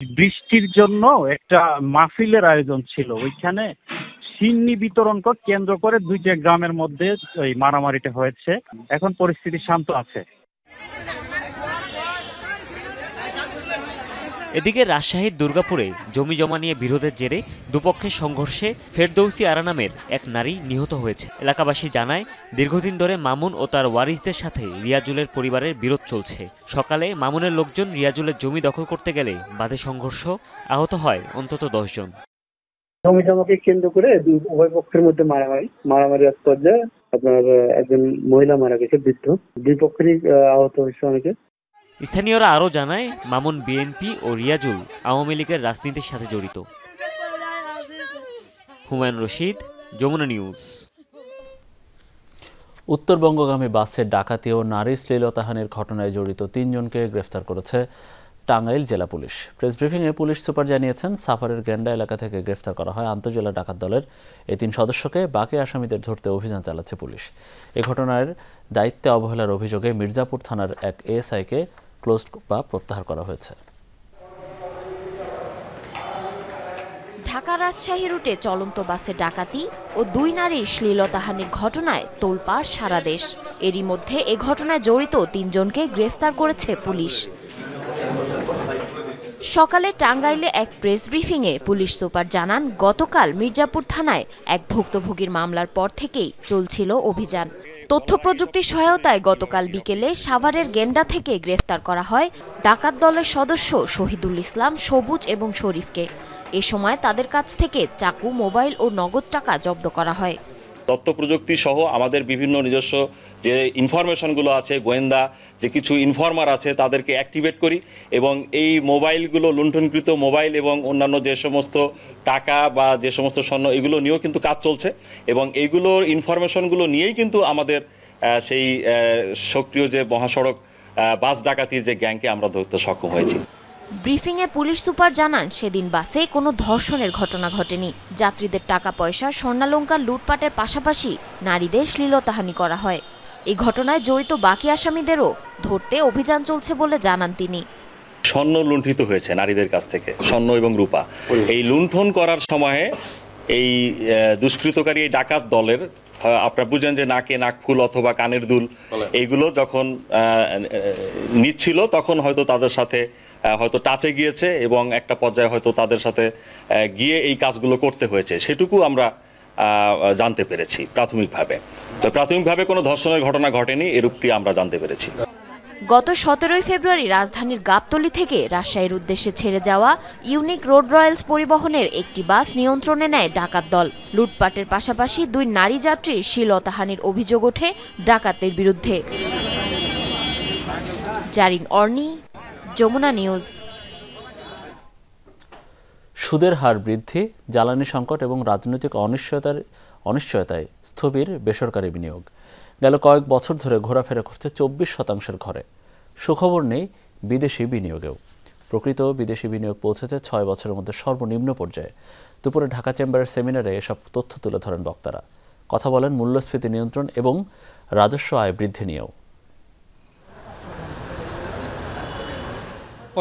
বৃষ্টির জন্য একটা মাহফিলের আয়োজন ছিল, ওইখানে সিন্নি বিতরণ কেন্দ্র করে 2টা গ্রামের মধ্যে ওই মারামারিটা হয়েছে। এখন পরিস্থিতি শান্ত আছে। এদিকে রাজশাহীর দুর্গাপুরে জমি জমা নিয়ে বিরোধের জেরে দুপক্ষের সংঘর্ষে ফেরদৌসি আরা নামের এক নারী নিহত হয়েছে। এলাকাবাসী জানায় দীর্ঘদিন ধরে মামুন ও তার ওয়ারিসদের সাথে রিয়াজুলের পরিবারের বিরোধ চলছে। সকালে মামুনের লোকজন রিয়াজুলের জমি দখল করতে গেলে বাধে সংঘর্ষ, আহত হয় অন্তত 10 জন। জমি জমাকে কেন্দ্র করে উভয় পক্ষের মধ্যে মারামারি এক পর্যায়ে আপনার একজন মহিলা মারা গেছে, বৃদ্ধ। 2 পক্ষেরই আহত হয়েছে অনেকে। স্থানীয়রা আরও জানায় মামুন বিএনপি ও রিয়াজুল আওয়ামী লীগের রাজনীতির সাথে জড়িত। হুমায়ুন রশিদ, যমুনা নিউজ। উত্তরবঙ্গগামী বাসে ডাকাতি ও নারী শ্লীলতাহানির ঘটনায় জড়িত 3 জনকে গ্রেফতার করেছে টাঙ্গাইল জেলা পুলিশ। প্রেস ব্রিফিংয়ে পুলিশ সুপার জানিয়েছেন, সাভারের গেন্ডা এলাকা থেকে গ্রেফতার করা হয় আন্তঃজেলা ডাকাত দলের এই 3 সদস্যকে। বাকি আসামিদের ধরতে অভিযান চালাচ্ছে পুলিশ। এ ঘটনার দায়িত্বে অবহেলার অভিযোগে মির্জাপুর থানার এক এএসআইকে ক্লোজ বা প্রত্যাহার করা হয়েছে। ঢাকা রাজশাহী রুটে চলন্ত বাসে ডাকাতি ও 2 নারীর শ্লীলতাহানির ঘটনায় তোলপাড় সারা দেশ। এরই মধ্যে এ ঘটনায় জড়িত 3 জনকে গ্রেফতার করেছে পুলিশ। সকালে টাঙ্গাইলে এক প্রেস ব্রিফিংয়ে পুলিশ সুপার জানান, গতকাল মির্জাপুর থানায় এক ভুক্তভোগীর মামলার পর থেকেই চলছিল অভিযান। তথ্য প্রযুক্তির সহায়তায় গতকাল বিকেলে সাভারের গেন্ডা থেকে গ্রেফতার করা হয় ডাকাত দলের সদস্য শহীদুল ইসলাম, সবুজ এবং শরীফকে। এ সময় তাদের কাছ থেকে চাকু, মোবাইল ও নগদ টাকা জব্দ করা হয়। তথ্য প্রযুক্তি সহ আমাদের বিভিন্ন নিজস্ব যে ইনফরমেশনগুলো আছে, গোয়েন্দা যে কিছু ইনফর্মার আছে, তাদেরকে অ্যাক্টিভেট করি এবং এই মোবাইলগুলো, লুণ্ঠনকৃত মোবাইল এবং অন্যান্য যে সমস্ত টাকা বা যে সমস্ত স্বর্ণ, এগুলো নিয়েও কিন্তু কাজ চলছে এবং এইগুলোর ইনফরমেশনগুলো নিয়েই কিন্তু আমাদের সেই সক্রিয় যে মহাসড়ক বাস ডাকাতির যে গ্যাংকে আমরা ধরতে সক্ষম হয়েছি। ব্রিফিংয়ে পুলিশ সুপার জানান, সেদিন বাসে কোনো ধর্ষণের ঘটনা ঘটেনি। যাত্রীদের টাকা পয়সা, স্বর্ণালংকার লুটপাটের পাশাপাশি নারীদের শ্লীলতাহানি করা হয়। এই ঘটনায় জড়িত বাকি আসামিদেরও ধরতে অভিযান চলছে বলে জানান তিনি। স্বর্ণ লুণ্ঠিত হয়েছে নারীদের কাছ থেকে, স্বর্ণ এবং রূপা। এই লুণ্ঠন করার সময়ে এই দুষ্কৃতকারী এই ডাকাত দলের, আপনারা বুঝেন যে নাকে নাকফুল অথবা কানের দুল, এইগুলো যখন নিচ্ছিল তখন হয়তো তাদের সাথে হয়তো টাচে গিয়েছে এবং একটা পর্যায়ে হয়তো তাদের সাথে গিয়ে এই কাজগুলো করতে হয়েছে, সেটুকু আমরা জানতে পেরেছি প্রাথমিকভাবে। তো প্রাথমিকভাবে কোনো ধর্ষণের ঘটনা ঘটেনি, এরূপটি আমরা জানতে পেরেছি। গত 17 ফেব্রুয়ারি রাজধানীর গাবতলী থেকে রাজশাহীর উদ্দেশ্যে ছেড়ে যাওয়া ইউনিক রোড রয়্যালস পরিবহনের একটি বাস নিয়ন্ত্রণে নেয় ডাকাত দল। লুটপাটের পাশাপাশি 2 নারী যাত্রীর শ্লীলতাহানির অভিযোগ ওঠে ডাকাতদের বিরুদ্ধে। জারিন অর্নি, যমুনা নিউজ। সুদের হার বৃদ্ধি, জ্বালানি সংকট এবং রাজনৈতিক অনিশ্চয়তায় স্থবির বেসরকারি বিনিয়োগ। গেল কয়েক বছর ধরে ঘোরাফেরা করছে 24% ঘরে। সুখবর নেই বিদেশি বিনিয়োগেও। প্রকৃত বিদেশি বিনিয়োগ পৌঁছেছে 6 বছরের মধ্যে সর্বনিম্ন পর্যায়ে। দুপুরে ঢাকা চেম্বারের সেমিনারে এসব তথ্য তুলে ধরেন বক্তারা। কথা বলেন মূল্যস্ফীতি নিয়ন্ত্রণ এবং রাজস্ব আয় বৃদ্ধি নিয়েও।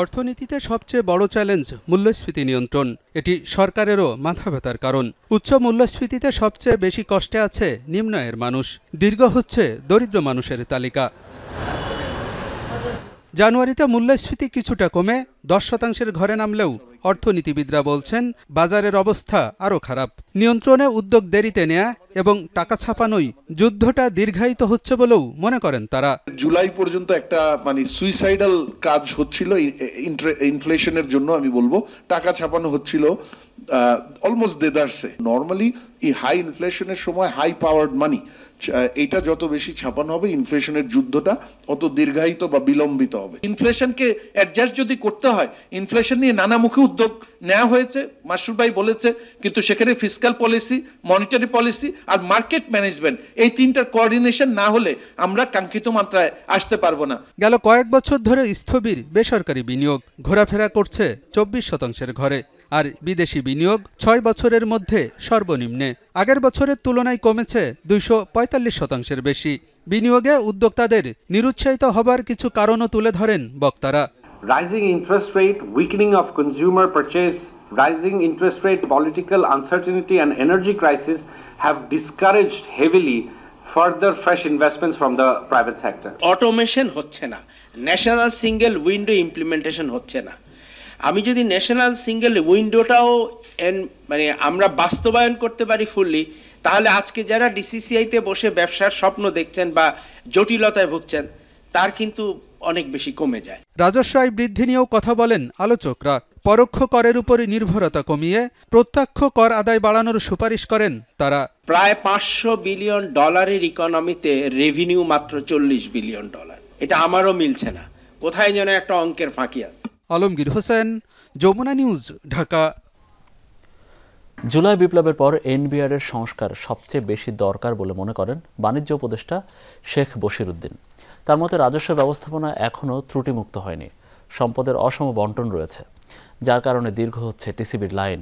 অর্থনীতিতে সবচেয়ে বড় চ্যালেঞ্জ মূল্যস্ফীতি নিয়ন্ত্রণ। এটি সরকারেরও মাথা ব্যথার কারণ। উচ্চ মূল্যস্ফীতিতে সবচেয়ে বেশি কষ্টে আছে নিম্ন আয়ের মানুষ। দীর্ঘ হচ্ছে দরিদ্র মানুষের তালিকা। জানুয়ারিতে মূল্যস্ফীতি কিছুটা কমে 10% ঘরে নামলেও অর্থনীতিবিদরা বলছেন বাজারের অবস্থা আরও খারাপ। নিয়ন্ত্রণে উদ্যোগ দেরিতে নেয়া এবং টাকা ছাপানোই যুদ্ধটা দীর্ঘায়িত হচ্ছে বলেও মনে করেন তারা। জুলাই পর্যন্ত একটা সুইসাইডাল কাজ হচ্ছিল ইনফ্লেশনের জন্য। আমি বলবো টাকা ছাপানো হচ্ছিল অলমোস্ট দেদারসে। নর্মালি এই হাই ইনফ্লেশনের সময় হাই পাওয়ার্ড মানি, এটা যত বেশি ছাপানো হবে ইনফ্লেশনের যুদ্ধটা অত দীর্ঘায়িত বা বিলম্বিত হবে। ইনফ্লেশনকে অ্যাডজাস্ট যদি করতে হয়, ইনফ্লেশন নিয়ে নানামুখী উদ্যোগ নেওয়া হয়েছে, মাসুর ভাই বলেছে, কিন্তু সেখানে ফিসক্যাল পলিসি, মনিটারি পলিসি আর মার্কেট ম্যানেজমেন্ট এই তিনটার কোঅর্ডিনেশন না হলে আমরা কাঙ্ক্ষিত মাত্রায় আসতে পারবো না। গেল কয়েক বছর ধরে স্থবির বেসরকারি বিনিয়োগ, ঘোরাফেরা করছে 24% ঘরে। আর বিদেশি বিনিয়োগ 6 বছরের মধ্যে সর্বনিম্নে। আগের বছরের তুলনায় কমেছে 245% বেশি। বিনিয়োগে উদ্যোক্তাদের নিরুৎসাহিত হবার কিছু কারণও তুলে ধরেন বক্তারা। Rising interest rate, weakening of consumer purchase, rising interest rate, political uncertainty and energy crisis have discouraged heavily further fresh investments from the private sector. Automation হচ্ছে না, ন্যাশনাল সিঙ্গেল উইন্ডো ইমপ্লিমেন্টেশন হচ্ছে না। আমি যদি ন্যাশনাল সিঙ্গেল উইন্ডোটাও আমরা বাস্তবায়ন করতে পারি ফুললি, তাহলে আজকে যারা ডিসিসিআইতে বসে ব্যবসার স্বপ্ন দেখছেন বা জটিলতায় ভুগছেন তার কিন্তু অনেক বেশি কমে যায়। রাজস্ব আয় বৃদ্ধি নিয়েও কথা বলেন আলোচকরা। পরোক্ষ করের উপর নির্ভরতা কমিয়ে প্রত্যক্ষ কর আদায় বাড়ানোর সুপারিশ করেন তারা। প্রায় $500 বিলিয়ন ইকোনমিতে রেভিনিউ মাত্র $40 বিলিয়ন। এটা আমারও মিলছে না, কোথায় যেন একটা অঙ্কের ফাঁকি আছে। আলমগীর হোসেন, যমুনা নিউজ, ঢাকা। জুলাই বিপ্লবের পর এনবিআর এর সংস্কার সবচেয়ে বেশি দরকার বলে মনে করেন বাণিজ্য উপদেষ্টা শেখ বশির উদ্দিন। তার মতে রাজস্ব ব্যবস্থাপনা এখনও ত্রুটিমুক্ত হয়নি, সম্পদের অসম বন্টন রয়েছে, যার কারণে দীর্ঘ হচ্ছে টিসিবির লাইন।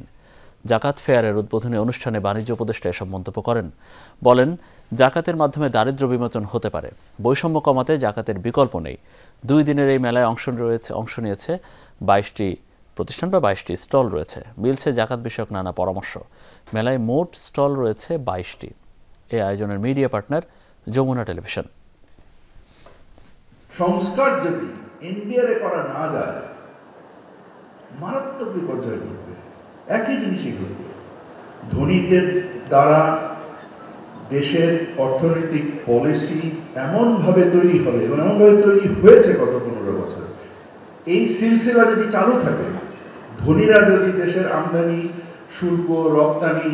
জাকাত ফেয়ারের উদ্বোধনী অনুষ্ঠানে বাণিজ্য উপদেষ্টা এসব মন্তব্য করেন। বলেন, জাকাতের মাধ্যমে দারিদ্র্য বিমোচন হতে পারে, বৈষম্য কমাতে জাকাতের বিকল্প নেই। 2 দিনের এই মেলায় অংশ নিয়েছে 22টি প্রতিষ্ঠান বা 22টি স্টল রয়েছে। মিলছে জাকাত বিষয়ক নানা পরামর্শ। মেলায় মোট স্টল রয়েছে 22টি। এই আয়োজনের মিডিয়া পার্টনার যমুনা টেলিভিশন। সংস্কার যদি এনবিআর করা না যায় মারাত্মক বিপর্যয় ঘটবে। একই জিনিসই ঘটবে। ধনীদের দ্বারা দেশের অর্থনৈতিক পলিসি এমনভাবে তৈরি হবে এবং এমনভাবে তৈরি হয়েছে গত 15 বছর। এই সিলসিলা যদি চালু থাকে, ধনীরা যদি দেশের আমদানি, শুল্ক, রপ্তানি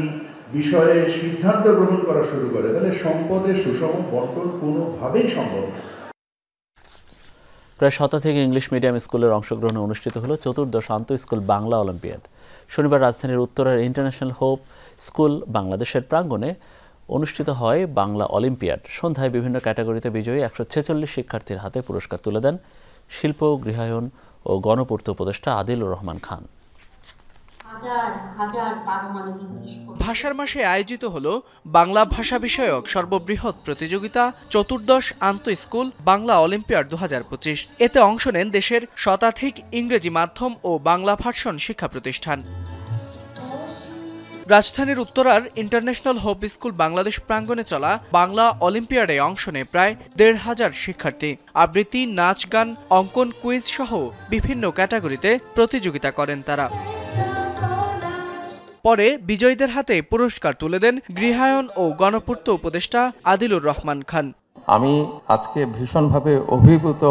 বিষয়ে সিদ্ধান্ত গ্রহণ করা শুরু করে, তাহলে সম্পদের সুষম বন্টন কোনোভাবেই সম্ভব না। প্রায় 100 ইংলিশ মিডিয়াম স্কুলের অংশগ্রহণে অনুষ্ঠিত হলো 14th আন্তঃস্কুল বাংলা অলিম্পিয়াড। শনিবার রাজধানীর উত্তরার ইন্টারন্যাশনাল হোপ স্কুল বাংলাদেশের প্রাঙ্গণে অনুষ্ঠিত হয় বাংলা অলিম্পিয়াড। সন্ধ্যায় বিভিন্ন ক্যাটাগরিতে বিজয়ী 146 শিক্ষার্থীর হাতে পুরস্কার তুলে দেন শিল্প, গৃহায়ন ও গণপূর্ত উপদেষ্টা আদিলুর রহমান খান। ভাষার মাসে আয়োজিত হলো বাংলা ভাষা বিষয়ক সর্ববৃহৎ প্রতিযোগিতা 14th আন্তঃস্কুল বাংলা অলিম্পিয়াড 2025। এতে অংশ নেন দেশের শতাধিক ইংরেজি মাধ্যম ও বাংলা ভার্সন শিক্ষা প্রতিষ্ঠান। রাজধানীর উত্তরার ইন্টারন্যাশনাল হোপ স্কুল বাংলাদেশ প্রাঙ্গণে চলা বাংলা অলিম্পিয়াডে অংশ নেয় প্রায় 1,500 শিক্ষার্থী। আবৃত্তি, নাচ, গান, অঙ্কন, কুইজ সহ বিভিন্ন ক্যাটাগরিতে প্রতিযোগিতা করেন তারা। পরে বিজয়ীদের হাতে পুরস্কার তুলে দেন গৃহায়ন ও গণপূর্ত উপদেষ্টা আদিলুর রহমান খান। আমি আজকে ভীষণভাবে অভিভূত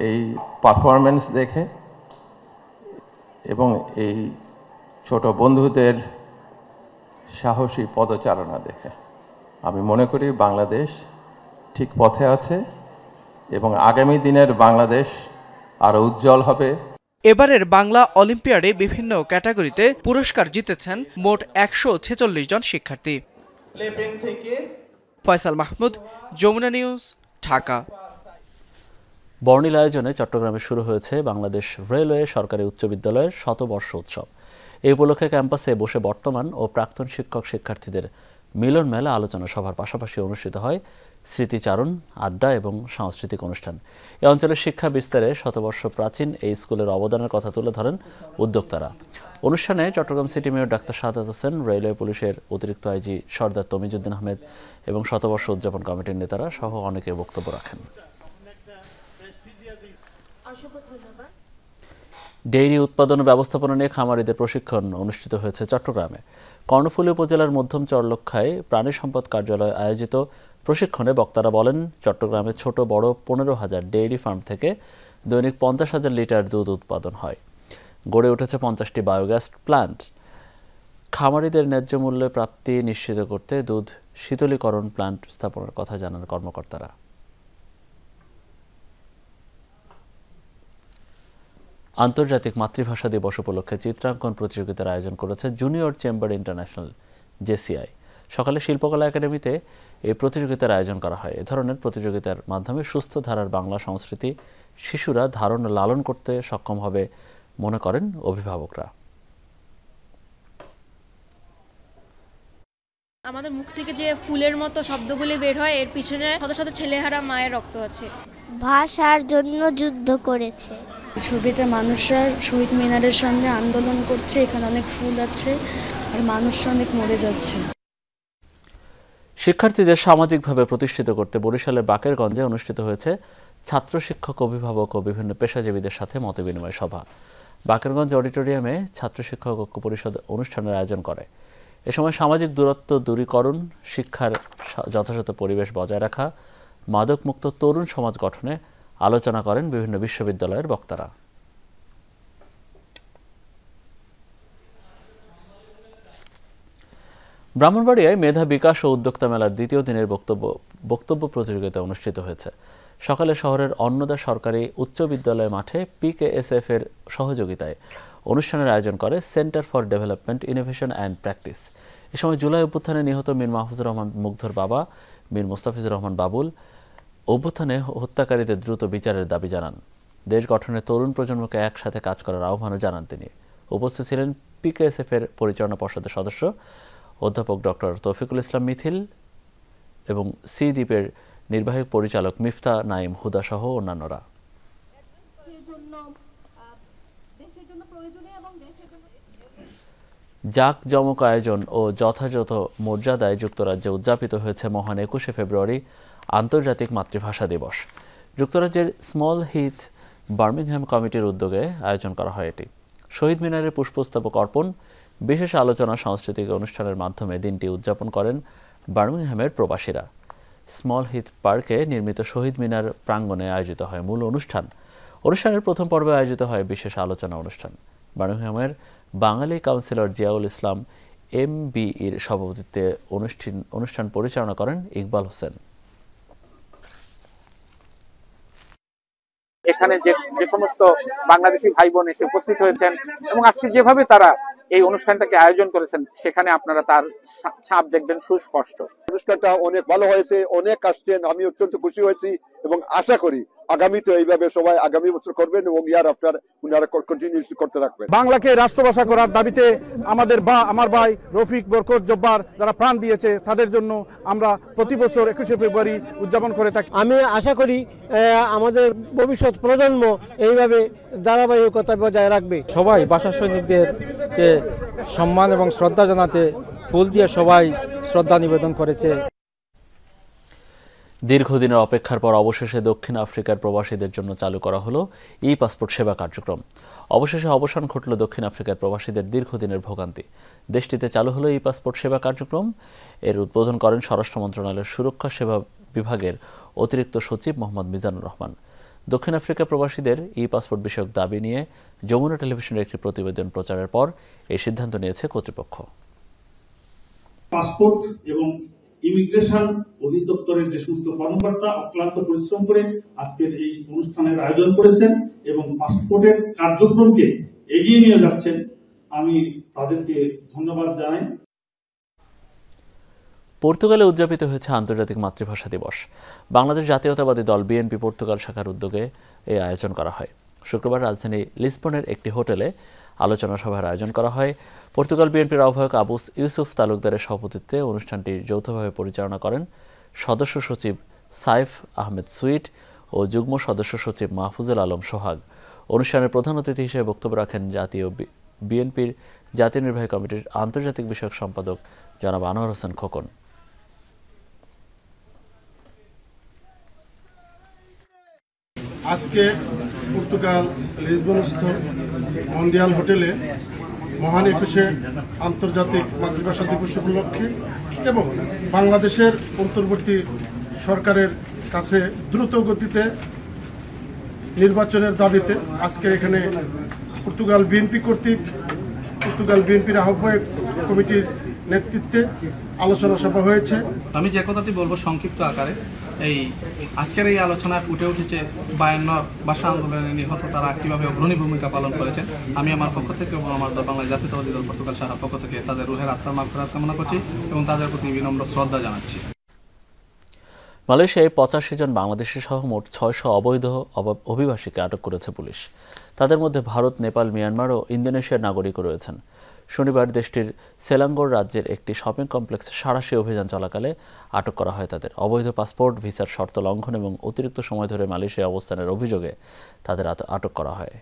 এই পারফরমেন্স দেখে এবং এই ছোট বন্ধুদের সাহসী পদচারণা দেখে। আমি মনে করি বাংলাদেশ ঠিক পথে আছে এবং আগামী দিনের বাংলাদেশ আরও উজ্জ্বল হবে। এবারের বাংলা অলিম্পিয়াডে বিভিন্ন ক্যাটাগরিতে পুরস্কার জিতেছেন মোট 146 জন শিক্ষার্থী। ফয়সাল মাহমুদ, যমুনা নিউজ, ঢাকা। বর্ণিল আয়োজনে চট্টগ্রামে শুরু হয়েছে বাংলাদেশ রেলওয়ে সরকারি উচ্চ বিদ্যালয়ের শতবর্ষ উৎসব। এই উপলক্ষে ক্যাম্পাসে বসে বর্তমান ও প্রাক্তন শিক্ষক শিক্ষার্থীদের মিলন মেলা, আলোচনা সভার পাশাপাশি অনুষ্ঠিত হয় স্মৃতিচারণ, আড্ডা এবং সাংস্কৃতিক অনুষ্ঠান। এই অঞ্চলের শিক্ষা বিস্তারে শতবর্ষ প্রাচীন এই স্কুলের অবদানের কথা তুলে ধরেন উদ্যোক্তারা। অনুষ্ঠানে Chittagong city mayor doctor Shahadat Hossain, railway পুলিশের অতিরিক্ত আইজি সর্দার তমিজউদ্দিন আহমেদ এবং শতবর্ষ উদযাপন কমিটির নেতারা সহ অনেকে বক্তব্য রাখেন। ডেইরি উৎপাদন ও ব্যবস্থাপনা নিয়ে খামারিদের প্রশিক্ষণ অনুষ্ঠিত হয়েছে চট্টগ্রামে। কর্ণফুলী উপজেলার মধ্যম চরলক্ষায় প্রাণী সম্পদ কার্যালয় আয়োজিত প্রশিক্ষণে বক্তারা বলেন, চট্টগ্রামে ছোট বড় 15,000 ডেইরি ফার্ম থেকে দৈনিক 50,000 লিটার দুধ উৎপাদন হয়। গড়ে উঠেছে 50টি বায়োগ্যাস প্ল্যান্ট। খামারিদের ন্যায্য মূল্যে প্রাপ্তি নিশ্চিত করতে দুধ শীতলীকরণ প্ল্যান্ট স্থাপনের কথা জানান কর্মকর্তারা। আন্তর্জাতিক মাতৃভাষা দিবস উপলক্ষে চিত্রাঙ্কন প্রতিযোগিতার আয়োজন করেছে জুনিয়র চেম্বার ইন্টারন্যাশনাল জেসিআই। সকালে শিল্পকলা একাডেমিতে এই প্রতিযোগিতার আয়োজন করা হয়। এ ধরনের প্রতিযোগিতার মাধ্যমে সুস্থ ধারার বাংলা সংস্কৃতি শিশুরা ধারণ ও লালন করতে সক্ষম হবে মনে করেন অভিভাবকরা। আমাদের মুখ থেকে যে ফুলের মতো শব্দগুলি বের হয়, এর পিছনে শত শত ছেলেহারা মায়ের রক্ত আছে। ভাষার জন্য যুদ্ধ করেছে। ছবিতে মানুষরা শহীদ মিনারের সামনে আন্দোলন করছে, এখানে অনেক ফুল আছে আর মানুষরা অনেক মরে যাচ্ছে। শিক্ষার্থীদের সামাজিকভাবে প্রতিষ্ঠিত করতে বরিশালের বাকেরগঞ্জে অনুষ্ঠিত হয়েছে ছাত্র শিক্ষক, অভিভাবক ও বিভিন্ন পেশাজীবীদের সাথে মতবিনিময় সভা। বাকেরগঞ্জ অডিটোরিয়ামে ছাত্র শিক্ষক ঐক্য পরিষদ অনুষ্ঠানের আয়োজন করে। এ সময় সামাজিক দূরত্ব দূরীকরণ, শিক্ষার যথাযথ পরিবেশ বজায় রাখা, মাদকমুক্ত তরুণ সমাজ গঠনে আলোচনা করেন বিভিন্ন বিশ্ববিদ্যালয়ের বক্তারা। ব্রাহ্মণবাড়িয়ায় মেধা বিকাশ ও উদ্যোক্তা মেলার দ্বিতীয় দিনের বক্তব্য প্রতিযোগিতা অনুষ্ঠিত হয়েছে। সকালে শহরের অন্নদা সরকারি উচ্চ বিদ্যালয় মাঠে PKSF এর সহযোগিতায় অনুষ্ঠানের আয়োজন করে centre for development, innovation and practice. এ সময় জুলাই অভ্যুত্থানে নিহত মীর মাহফুজুর রহমান মুগ্ধর বাবা মীর মোস্তাফিজুর রহমান বাবুল অভ্যুত্থানে হত্যাকারীদের দ্রুত বিচারের দাবি জানান। দেশ গঠনে তরুণ প্রজন্মকে একসাথে কাজ করার আহ্বানও জানান তিনি। উপস্থিত ছিলেন PKSF এর পরিচালনা পর্ষদের সদস্য অধ্যাপক ডক্টর তৌফিকুল ইসলাম মিথিল এবং সি দ্বীপের নির্বাহী পরিচালক মিফতা নাইম হুদা সহ অন্যান্যরা। জাঁকজমক আয়োজন ও যথাযথ মর্যাদায় যুক্তরাজ্যে উদযাপিত হয়েছে মহান 21শে ফেব্রুয়ারি আন্তর্জাতিক মাতৃভাষা দিবস। যুক্তরাজ্যের স্মল হিথ বার্মিংহাম কমিটির উদ্যোগে আয়োজন করা হয় এটি। শহীদ মিনারে পুষ্পস্তবক অর্পণ, বিশেষ আলোচনা, সাংস্কৃতিক অনুষ্ঠানের মাধ্যমে দিনটি উদযাপন করেন বার্মিংহামের প্রবাসীরা। স্মল হিথ পার্কে নির্মিত শহীদ মিনার প্রাঙ্গণে আয়োজিত হয় মূল অনুষ্ঠান। অনুষ্ঠানের প্রথম পর্বে আয়োজিত হয় বিশেষ আলোচনা অনুষ্ঠান। বার্মিংহামের বাঙালি কাউন্সিলর জিয়াউল ইসলাম MBEর সভাপতিত্বে অনুষ্ঠান পরিচালনা করেন ইকবাল হোসেন। এখানে যে সমস্ত বাংলাদেশি ভাই বোন এসে উপস্থিত হয়েছেন এবং আজকে যেভাবে তারা এই অনুষ্ঠানটাকে আয়োজন করেছেন, সেখানে আপনারা তার ছাপ দেখবেন সুস্পষ্ট। অনুষ্ঠানটা অনেক ভালো হয়েছে, অনেক আসছেন, আমি অত্যন্ত খুশি হয়েছি এবং আশা করি আগামীতে এইভাবে সবাই আগামী বছর করবেন এবং ইয়ার আফটার উনারা কন্টিনিউ করতে থাকবেন। বাংলাকে রাষ্ট্রভাষা করার দাবিতে আমার ভাই রফিক, বরকত, জব্বার যারা প্রাণ দিয়েছে, তাদের জন্য আমরা প্রতি বছর 21শে ফেব্রুয়ারি উদযাপন করে থাকি। আমি আশা করি আমাদের ভবিষ্যৎ প্রজন্ম এইভাবে ধারাবাহিকতা বজায় রাখবে। সবাই ভাষা সৈনিকদেরকে সম্মান এবং শ্রদ্ধা জানাতে ফুল দিয়ে সবাই শ্রদ্ধা নিবেদন করেছে। দীর্ঘদিনের অপেক্ষার পর অবশেষে দক্ষিণ আফ্রিকার প্রবাসীদের জন্য চালু করা হলো ই-পাসপোর্ট সেবা কার্যক্রম। অবশেষে অবসান ঘটল দক্ষিণ আফ্রিকার প্রবাসীদের দীর্ঘদিনের ভোগান্তি। দেশটিতে চালু হলো ই-পাসপোর্ট সেবা কার্যক্রম। এর উদ্বোধন করেন স্বরাষ্ট্র মন্ত্রণালয়ের সুরক্ষা সেবা বিভাগের অতিরিক্ত সচিব মোহাম্মদ মিজানুর রহমান। দক্ষিণ আফ্রিকা প্রবাসীদের ই-পাসপোর্ট বিষয়ক দাবি নিয়ে যমুনা টেলিভিশনের একটি প্রতিবেদন প্রচারের পর এই সিদ্ধান্ত নিয়েছে কর্তৃপক্ষ। পাসপোর্ট এবং ইমিগ্রেশন অধিদপ্তরের যে সমস্ত কর্মকর্তা অক্লান্ত পরিশ্রম করে আজকের এই অনুষ্ঠানের আয়োজন করেছেন এবং পাসপোর্টের কার্যক্রমকে এগিয়ে নিয়ে যাচ্ছেন, আমি তাদেরকে ধন্যবাদ জানাই। পর্তুগালে উদযাপিত হয়েছে আন্তর্জাতিক মাতৃভাষা দিবস। বাংলাদেশ জাতীয়তাবাদী দল BNP পর্তুগাল শাখার উদ্যোগে এই আয়োজন করা হয়। শুক্রবার রাজধানী লিসবনের একটি হোটেলে আলোচনা সভার আয়োজন করা হয়। পর্তুগাল বিএনপির আহ্বায়ক আবু ইউসুফ তালুকদারের সভাপতিত্বে অনুষ্ঠানটি যৌথভাবে পরিচালনা করেন সদস্য সচিব সাইফ আহমেদ সুইট ও যুগ্ম সদস্য সচিব মাহফুজুল আলম সোহাগ। অনুষ্ঠানের প্রধান অতিথি হিসেবে বক্তব্য রাখেন জাতীয় বিএনপির জাতীয় নির্বাহী কমিটির আন্তর্জাতিক বিষয়ক সম্পাদক জনাব আনোয়ার হোসেন খোকন। আজকে পর্তুগাল লিসবনস্থ মন্দিয়াল হোটেলে মহান 21শে আন্তর্জাতিক মাতৃভাষা দিবস উপলক্ষে এবং বাংলাদেশের অন্তর্বর্তী সরকারের কাছে দ্রুত গতিতে নির্বাচনের দাবিতে আজকে এখানে পর্তুগাল বিএনপি কর্তৃক পর্তুগাল বিএনপির আহ্বায়ক কমিটির নেতৃত্বে আলোচনা সভা হয়েছে। আমি যে কথাটি বলবো সংক্ষিপ্ত আকারে, এই আজকের এই আলোচনায় ফুটে উঠেছে 52 ভাষা আন্দোলনে নিহত তারা কিভাবে অগ্রণী ভূমিকা পালন করেছেন। আমি আমার পক্ষ থেকে এবং আমার বাংলা জাতীয়তাবাদী দল পর্তুগাল শাখার পক্ষ থেকে তাদের রুহের আত্মার মাগফিরাত কামনা করছি এবং তাদের প্রতি বিনম্র শ্রদ্ধা জানাচ্ছি। মালয়েশিয়ায় 85 জন বাংলাদেশের সহ মোট 600 অবৈধ অভিবাসীকে আটক করেছে পুলিশ। তাদের মধ্যে ভারত, নেপাল, মিয়ানমার ও ইন্দোনেশিয়ার নাগরিকও রয়েছেন। শনিবার দেশটির সেলাঙ্গোর রাজ্যের একটি শপিং কমপ্লেক্সে সাঁড়াশি অভিযান চলাকালে আটক করা হয় তাদের। অবৈধ পাসপোর্ট, ভিসার শর্ত লঙ্ঘন এবং অতিরিক্ত সময় ধরে মালয়েশিয়া অবস্থানের অভিযোগে তাদের আটক করা হয়।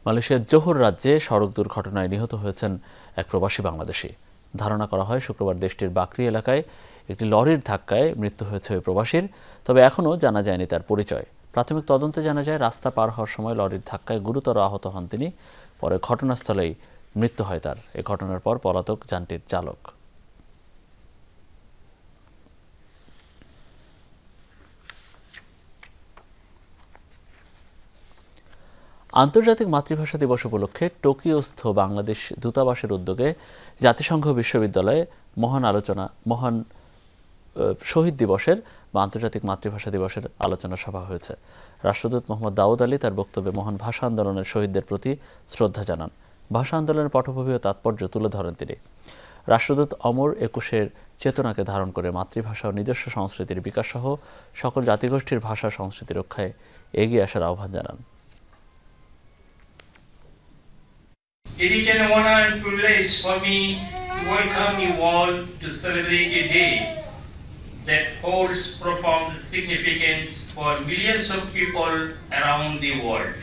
মালয়েশিয়ার জোহর রাজ্যে সড়ক দুর্ঘটনায় নিহত হয়েছেন এক প্রবাসী বাংলাদেশি। ধারণা করা হয় শুক্রবার দেশটির বাকরি এলাকায় একটি লরির ধাক্কায় মৃত্যু হয়েছে ওই প্রবাসীর, তবে এখনও জানা যায়নি তার পরিচয়। প্রাথমিক তদন্তে জানা যায় রাস্তা পার হওয়ার সময় লরির ধাক্কায় গুরুতর আহত হন তিনি। পরে ঘটনাস্থলেই মৃত্যু হয় তার। এ ঘটনার পর পলাতক যানটির চালক। আন্তর্জাতিক মাতৃভাষা দিবস উপলক্ষে টোকিওস্থ বাংলাদেশ দূতাবাসের উদ্যোগে জাতিসংঘ বিশ্ববিদ্যালয়ে মহান শহীদ দিবসের বা আন্তর্জাতিক মাতৃভাষা দিবসের আলোচনা সভা হয়েছে। রাষ্ট্রদূত মোহাম্মদ দাউদ আলী তার বক্তব্যে মহান ভাষা আন্দোলনের শহীদদের প্রতি শ্রদ্ধা জানান। ভাষা আন্দোলনের পটভূমি ও তাৎপর্য তুলে ধরেন তিনি। রাষ্ট্রদূত অমর 21-এর চেতনাকে ধারণ করে মাতৃভাষা ও নিজস্ব সংস্কৃতির বিকাশ সহ সকল জাতিগোষ্ঠীর ভাষা সংস্কৃতি রক্ষায় এগিয়ে আসার আহ্বান জানান। It is an honor and privilege for me to welcome you all to celebrate a day that holds profound significance for millions of people around the world.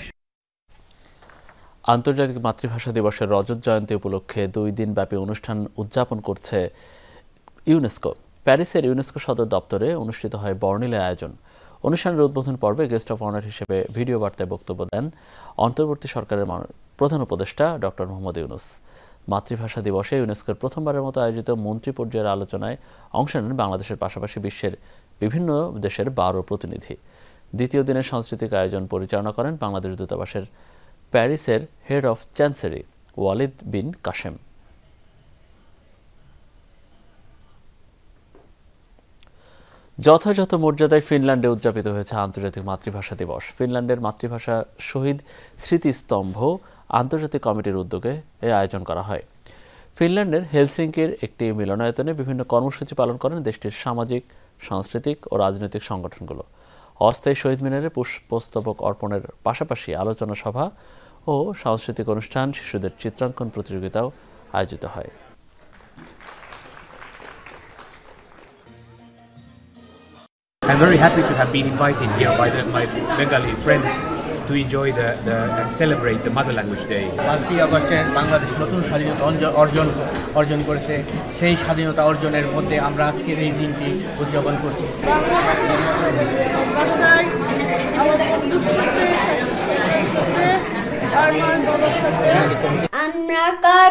আন্তর্জাতিক মাতৃভাষা দিবসের রজত জয়ন্তী উপলক্ষে 2 দিনব্যাপী অনুষ্ঠান উদযাপন করছে ইউনেস্কো। প্যারিসের ইউনেস্কো সদর দপ্তরে অনুষ্ঠিত হয় বর্ণিল আয়োজন। অনুষ্ঠানের উদ্বোধন পর্বে গেস্ট অফ অনার হিসেবে ভিডিও বার্তায় বক্তব্য দেন অন্তর্বর্তী সরকারের প্রধান উপদেষ্টা ডক্টর মোহাম্মদ ইউনুস। মাতৃভাষা দিবসে ইউনেস্কোর প্রথমবারের মতো আয়োজিত মন্ত্রী পর্যায়ের আলোচনায় অংশ নেন বাংলাদেশের পাশাপাশি বিশ্বের বিভিন্ন দেশের 12 প্রতিনিধি। দ্বিতীয় দিনের সাংস্কৃতিক আয়োজন পরিচালনা করেন বাংলাদেশ দূতাবাসের প্যারিসের হেড অফ চ্যান্সেরি ওয়ালিদ বিন কাশেম। যথাযথ মর্যাদায় ফিনল্যান্ডে উদযাপিত হয়েছে আন্তর্জাতিক মাতৃভাষা দিবস। ফিনল্যান্ডের মাতৃভাষা শহীদ স্মৃতিস্তম্ভ আন্তর্জাতিক কমিটির উদ্যোগে এই আয়োজন করা হয়। ফিনল্যান্ডের হেলসিঙ্কির একটি মিলনায়তনে বিভিন্ন কর্মসূচি পালন করেন দেশটির সামাজিক, সাংস্কৃতিক ও রাজনৈতিক সংগঠনগুলো। অস্থায়ী শহীদ মিনারে পুষ্পস্তবক অর্পণের পাশাপাশি আলোচনা সভা ও সাংস্কৃতিক অনুষ্ঠান, শিশুদের চিত্রাঙ্কন প্রতিযোগিতাও আয়োজিত হয়। I'm very happy to have been invited here by my Bengali friends to enjoy and celebrate the Mother Language Day. 5ই আগস্টে বাংলাদেশ নতুন স্বাধীনতা অর্জন করেছে। সেই স্বাধীনতা অর্জনের মধ্যে আমরা আজকের এই দিনটি উদযাপন করছি। আমরা কার